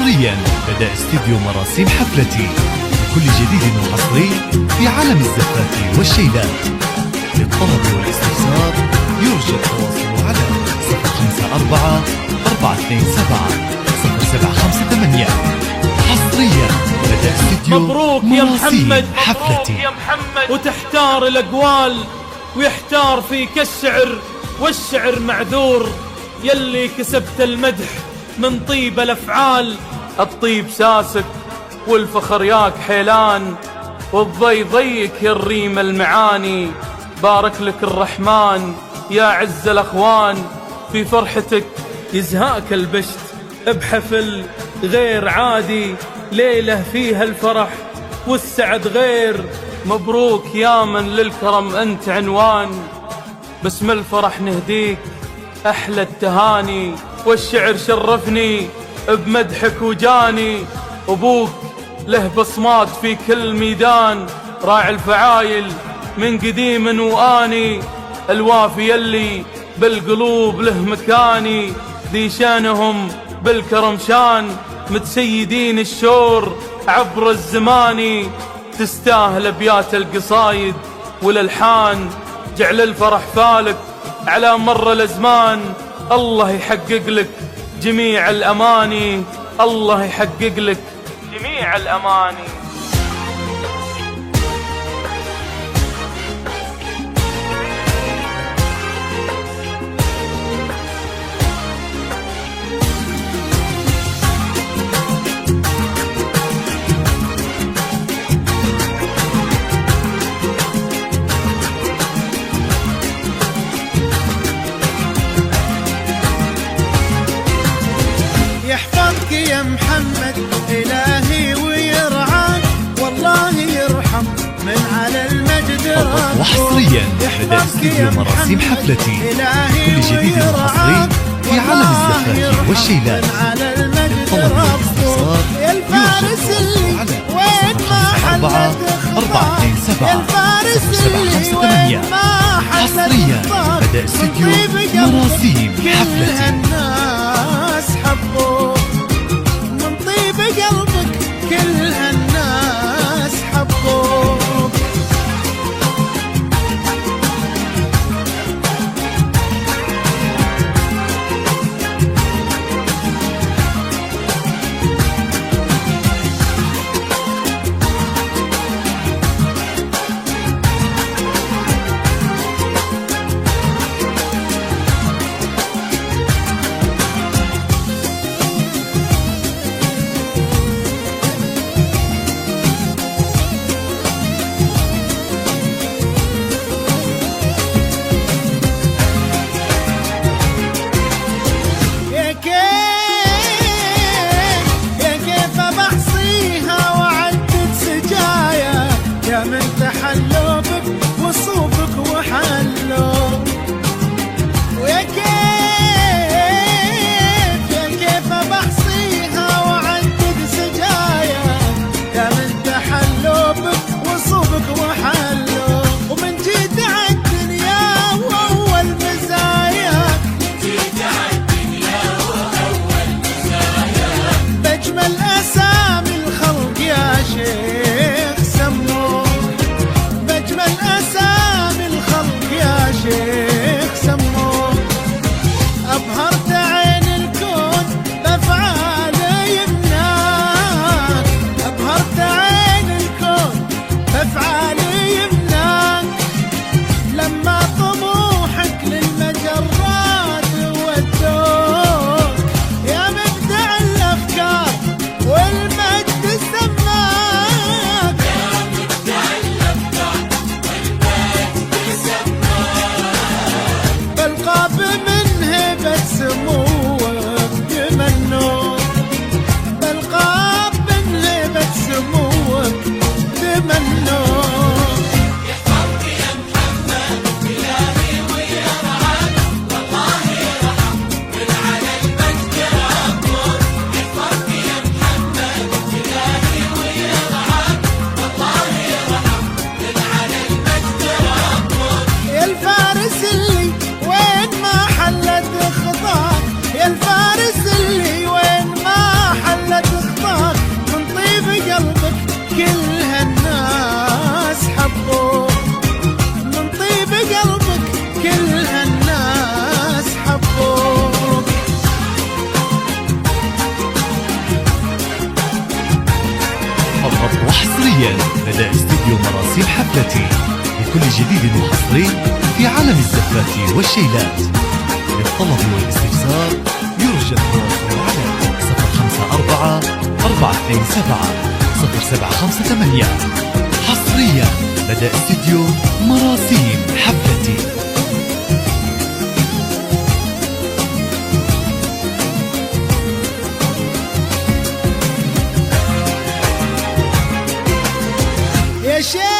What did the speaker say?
حصريا بدأ استديو مراسيم حفلتي بكل جديد وحصري في عالم الزفات والشيلات. للطلب والاستفسار يرجى التواصل على 054 427 0758. حصريا بدأ استديو مبروك يا محمد حفلتي. مبروك يا محمد. وتحتار الأقوال ويحتار فيك الشعر، والشعر معذور يلي كسبت المدح من طيب الأفعال. الطيب ساسك والفخر ياك حيلان، والضي ضيك يا الريم المعاني. بارك لك الرحمن يا عز الأخوان، في فرحتك يزهاك البشت بحفل غير عادي، ليلة فيها الفرح والسعد غير. مبروك يا من للكرم أنت عنوان، باسم الفرح نهديك أحلى التهاني. والشعر شرفني بمدحك وجاني، أبوك له بصمات في كل ميدان، راعي الفعايل من قديم وآني. الوافي اللي بالقلوب له مكاني، ذي شانهم بالكرم شان، متسيدين الشور عبر الزماني. تستاهل أبيات القصايد والألحان، جعل الفرح فالك على مر الأزمان. الله يحقق لك جميع الأماني، الله يحقق لك جميع الأماني. يحفظك يا محمد إلهي ويرعاك، والله يرحم من على المجد ربك. وحصريا بدأ استديو مراسيم حفلتي بكل جديد وحصري في عالم الزفات والشيلات. للطلب والاستفسار يرجى التواصل على 054 427 0758. حصريا بدأ استديو مراسيم حفلتي. الناس حبوك من طيب قلبك، كل الناس حبوك. والمجد فقط وحصريا لدى استديو مراسيم حفلتي لكل جديد وحصري في عالم الزفات والشيلات. للطلب والاستفسار يرجى التواصل على 054 427 0758 حصريا لدى استديو مراسيم حفلتي. يا شيخ